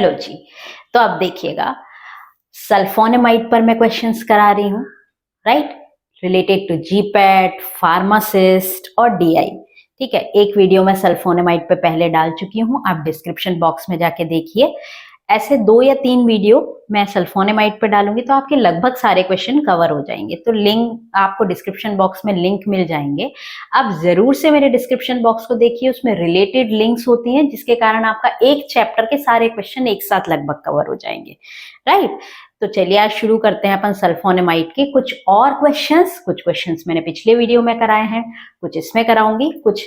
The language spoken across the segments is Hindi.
चलो जी, तो अब देखिएगा, सल्फोनेमाइड पर मैं क्वेश्चंस करा रही हूँ, right, related to GPAT, pharmacist और डीआई। ठीक है, एक वीडियो मैं सल्फोनेमाइड पे पहले डाल चुकी हूँ, आप डिस्क्रिप्शन बॉक्स में जाके देखिए। ऐसे 2 या 3 वीडियो मैं सल्फोनेमाइड पे डालूंगी तो आपके लगभग सारे क्वेश्चन कवर हो जाएंगे। तो लिंक आपको डिस्क्रिप्शन बॉक्स में लिंक मिल जाएंगे, आप जरूर से मेरे डिस्क्रिप्शन बॉक्स को देखिए, उसमें रिलेटेड लिंक्स होती हैं जिसके कारण आपका एक चैप्टर के सारे क्वेश्चन एक साथ लगभग कवर हो जाएंगे, राइट। तो चलिए आज शुरू करते हैं अपन सल्फोनेमाइड के कुछ और क्वेश्चंस। कुछ क्वेश्चंस मैंने पिछले वीडियो में कराए हैं, कुछ इसमें कराऊंगी, कुछ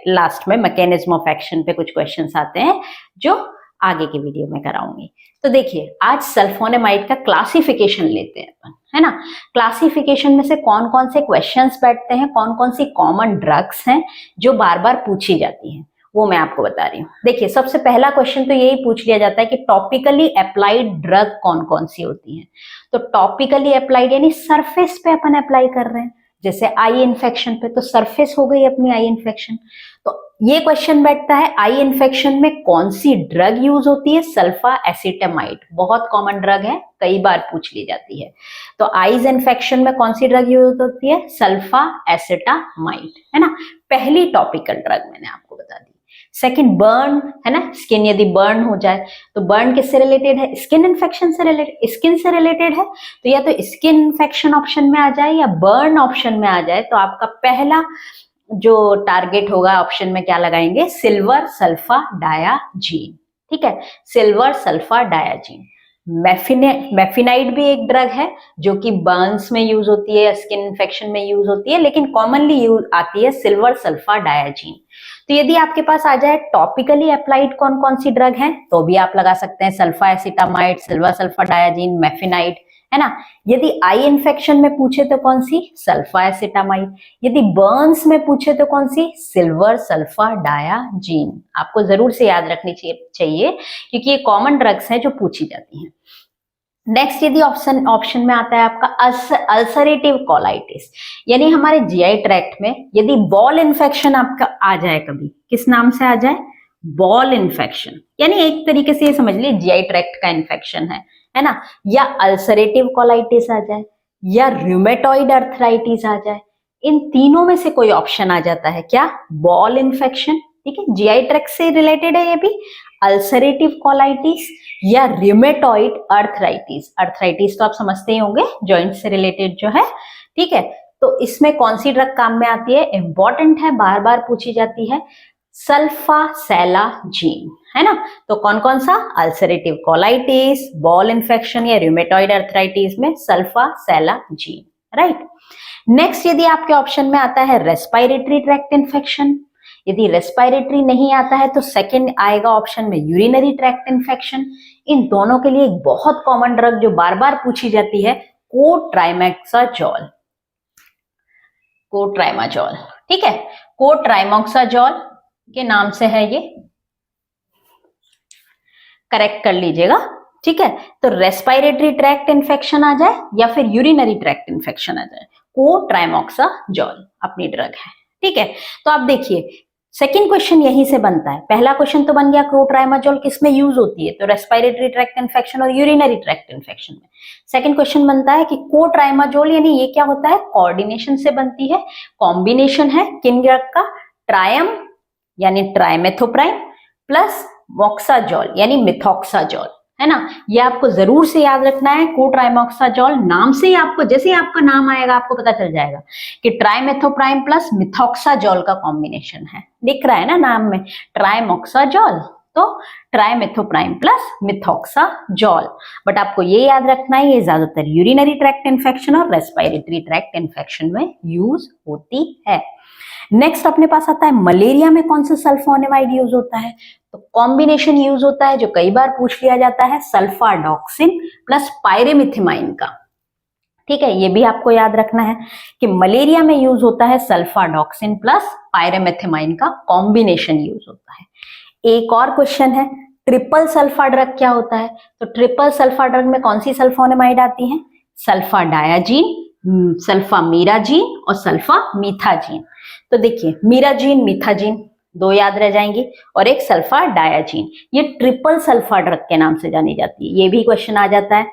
लास्ट में मैकेनिज्म ऑफ एक्शन पे कुछ क्वेश्चंस आते हैं जो आगे की वीडियो में कराऊंगी। तो देखिए आज सल्फोनेमाइड का क्लासिफिकेशन लेते हैं अपन, है ना। क्लासिफिकेशन में से कौन कौन से क्वेश्चंस बैठते हैं, कौन कौन सी कॉमन ड्रग्स हैं जो बार बार पूछी जाती हैं, वो मैं आपको बता रही हूँ। देखिए सबसे पहला क्वेश्चन तो यही पूछ लिया जाता है कि टॉपिकली अप्लाइड ड्रग कौन कौन सी होती हैं। तो टॉपिकली अप्लाइड यानी सरफेस पे अपन अप्लाई कर रहे हैं, जैसे आई इन्फेक्शन पे तो सरफेस हो गई अपनी आई इन्फेक्शन। तो ये क्वेश्चन बैठता है आई इन्फेक्शन में कौन सी ड्रग यूज होती है, सल्फा एसिटामाइड, बहुत कॉमन ड्रग है, कई बार पूछ ली जाती है। तो आईज इन्फेक्शन में कौन सी ड्रग यूज होती है, सल्फा एसिटामाइड, है ना, पहली टॉपिकल ड्रग मैंने आपको बता दी। सेकंड बर्न, है ना, स्किन यदि बर्न हो जाए तो बर्न किससे रिलेटेड है, स्किन इन्फेक्शन से रिलेटेड, स्किन से रिलेटेड है तो या तो स्किन इन्फेक्शन ऑप्शन में आ जाए या बर्न ऑप्शन में आ जाए। तो आपका पहला जो टारगेट होगा ऑप्शन में क्या लगाएंगे, सिल्वर सल्फा डायाजीन। ठीक है, सिल्वर सल्फा डायाजीन। मेफिनाइड भी एक ड्रग है जो कि बर्न्स में यूज होती है, स्किन इन्फेक्शन में यूज होती है, लेकिन कॉमनली यूज आती है सिल्वर सल्फा डायाजीन। तो यदि आपके पास आ जाए टॉपिकली अप्लाइड कौन कौन सी ड्रग है तो भी आप लगा सकते हैं सल्फा एसिटामाइड, सिल्वर सल्फा डायाजीन, मेफिनाइड, है ना। यदि आई इन्फेक्शन में पूछे तो कौन सी, सल्फा एसिटामाइड। यदि बर्न्स में पूछे तो कौन सी, सिल्वर सल्फा डायाजीन। आपको जरूर से याद रखनी चाहिए क्योंकि ये कॉमन ड्रग्स हैं जो पूछी जाती हैं। नेक्स्ट यदि ऑप्शन में आता है आपका अल्सरेटिव कोलाइटिस, यानी हमारे जीआई ट्रैक्ट में यदि बॉल इन्फेक्शन आपका आ जाए, कभी किस नाम से आ जाए, बॉल इन्फेक्शन, यानी एक तरीके से ये समझ लीजिए जीआई ट्रैक्ट का इन्फेक्शन है ना, या अल्सरेटिव कोलाइटिस आ जाए या रूमेटॉइड अर्थराइटिस आ जाए, इन तीनों में से कोई ऑप्शन आ जाता है क्या, बॉल इन्फेक्शन। ठीक है, जीआई ट्रैक्ट से रिलेटेड है ये भी, अल्सरेटिव कोलाइटिस या रूमेटॉइड अर्थराइटिस। अर्थराइटिस तो आप समझते ही होंगे, जॉइंट से रिलेटेड जो है। ठीक है, तो इसमें कौन सी ड्रग काम में आती है, इंपॉर्टेंट है, बार बार पूछी जाती है, सल्फासेलाजीन, है ना। तो कौन कौन सा, अल्सरेटिव कोलाइटिस, बॉल इन्फेक्शन या रूमेटॉइड अर्थराइटिस में सल्फासेलाजीन, राइट। नेक्स्ट यदि आपके ऑप्शन में आता है रेस्पिरेटरी ट्रैक्ट इन्फेक्शन, यदि रेस्पिरेटरी नहीं आता है तो सेकंड आएगा ऑप्शन में यूरिनरी ट्रैक्ट इन्फेक्शन। इन दोनों के लिए एक बहुत कॉमन ड्रग जो बार बार पूछी जाती है, कोट्राइमेक्साजोल, कोट्राइमाजोल। ठीक है, कोट्राइमोक्साजोल के नाम से है ये, करेक्ट कर लीजिएगा। ठीक है, तो रेस्पिरेटरी ट्रैक्ट इन्फेक्शन आ जाए या फिर यूरिनरी ट्रैक्ट इन्फेक्शन आ जाए, कोट्राइमोक्साजोल अपनी ड्रग है। ठीक है, तो आप देखिए सेकंड क्वेश्चन यहीं से बनता है। पहला क्वेश्चन तो बन गया कोट्राइमाजोल किस में यूज होती है, तो रेस्पिरेटरी ट्रैक्ट इन्फेक्शन और यूरिनरी ट्रैक्ट इन्फेक्शन में। सेकंड क्वेश्चन बनता है कि कोट्राइमाजोल यानी ये क्या होता है, कोऑर्डिनेशन से बनती है, कॉम्बिनेशन है किन ड्रग का, ट्रायम यानी ट्राइमेथोप्राइम प्लस मोक्साजोल यानी मिथॉक्साजोल, है ना। ये आपको जरूर से याद रखना है, कोट्राइमोक्साजोल नाम से ही आपको, जैसे ही आपका नाम आएगा आपको पता चल जाएगा कि ट्राइमेथोप्राइम प्लस मिथॉक्साजोल का कॉम्बिनेशन है, दिख रहा है ना नाम में, ट्राइमोक्साजोल, तो ट्राइमेथोप्राइम प्लस मिथॉक्साजोल। बट आपको ये याद रखना है ये ज्यादातर यूरिनरी ट्रैक्ट इन्फेक्शन और रेस्पिरेटरी ट्रैक्ट इन्फेक्शन में यूज होती है। नेक्स्ट अपने पास आता है मलेरिया में कौन सा सल्फोनेमाइड यूज होता है, तो कॉम्बिनेशन यूज होता है जो कई बार पूछ लिया जाता है, सल्फाडॉक्सिन प्लस पायरेमिथामाइन का। ठीक है, ये भी आपको याद रखना है कि मलेरिया में यूज होता है सल्फाडॉक्सिन प्लस पायरेमिथामाइन का कॉम्बिनेशन यूज होता है। एक और क्वेश्चन है, ट्रिपल सल्फा ड्रग क्या होता है, तो ट्रिपल सल्फा ड्रग में कौन सी सल्फोनेमाइड आती है, सल्फा डायाजीन, सल्फा मीराजीन और सल्फा मीथाजीन। तो देखिए मीराजीन, मीथाजीन दो याद रह जाएंगी, और एक सल्फा डायाजीन, ये ट्रिपल सल्फा ड्रग के नाम से जानी जाती है। ये भी क्वेश्चन आ जाता है,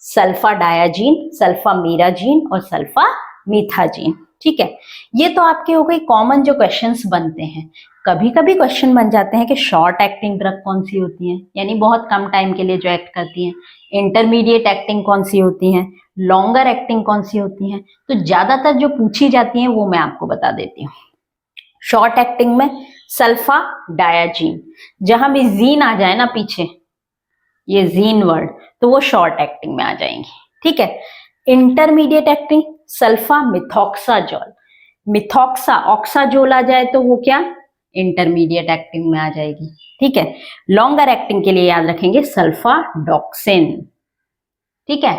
सल्फा डायाजीन, सल्फा मीराजीन और सल्फा मीथाजीन। ठीक है, ये तो आपके हो गई कॉमन जो क्वेश्चंस बनते हैं। कभी कभी क्वेश्चन बन जाते हैं कि शॉर्ट एक्टिंग ड्रग कौन सी होती है, यानी बहुत कम टाइम के लिए जो एक्ट करती हैं, इंटरमीडिएट एक्टिंग कौन सी होती हैं, लॉन्गर एक्टिंग कौन सी होती हैं। तो ज्यादातर जो पूछी जाती हैं वो मैं आपको बता देती हूँ। शॉर्ट एक्टिंग में सल्फा डायाजीन, जहां भी जीन आ जाए ना पीछे, ये जीन वर्ड, तो वो शॉर्ट एक्टिंग में आ जाएंगी। ठीक है, इंटरमीडिएट एक्टिंग सल्फा मिथॉक्साजोल, मिथॉक्सा ऑक्साजोल आ जाए तो वो क्या, इंटरमीडिएट एक्टिंग में आ जाएगी। ठीक है, लॉन्गर एक्टिंग के लिए याद रखेंगे सल्फा डॉक्सिन। ठीक है,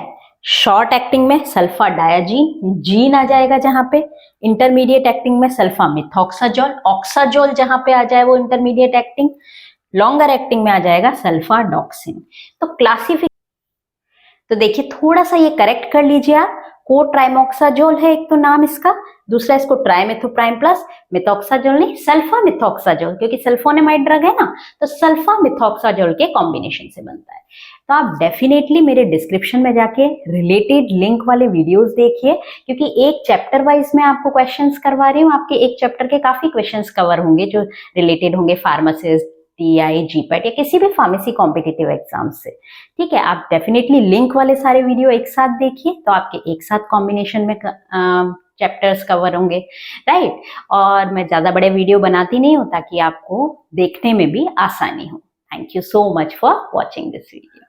शॉर्ट एक्टिंग में सल्फा डायाजीन, जीन आ जाएगा जहां पे, इंटरमीडिएट एक्टिंग में सल्फा मिथॉक्साजोल, ऑक्साजोल जहां पे आ जाए वो इंटरमीडिएट एक्टिंग, लॉन्गर एक्टिंग में आ जाएगा सल्फा डॉक्सिन। तो क्लासिफिकेशन तो देखिए थोड़ा सा ये करेक्ट कर लीजिए आप, कोट्राइमोक्साजोल है एक तो नाम इसका, दूसरा इसको ट्राइमेथोप्राइम प्लस मिथॉक्साजोल नहीं सल्फा मिथॉक्साजोल, क्योंकि सल्फोनेमाइड ड्रग है ना, तो सल्फा मिथॉक्साजोल के कॉम्बिनेशन से बनता है। तो आप डेफिनेटली मेरे डिस्क्रिप्शन में जाके रिलेटेड लिंक वाले वीडियोस देखिए, क्योंकि एक चैप्टर वाइज मैं आपको क्वेश्चंस करवा रही हूँ, आपके एक चैप्टर के काफी क्वेश्चंस कवर होंगे जो रिलेटेड होंगे फार्मासिस्ट, टीआई, जीपैट या किसी भी फार्मेसी कॉम्पिटिटिव एग्जाम से। ठीक है, आप डेफिनेटली लिंक वाले सारे वीडियो एक साथ देखिए, तो आपके एक साथ कॉम्बिनेशन में चैप्टर्स कवर होंगे, राइट। और मैं ज्यादा बड़े वीडियो बनाती नहीं हूँ ताकि आपको देखने में भी आसानी हो। Thank you so much for watching this video.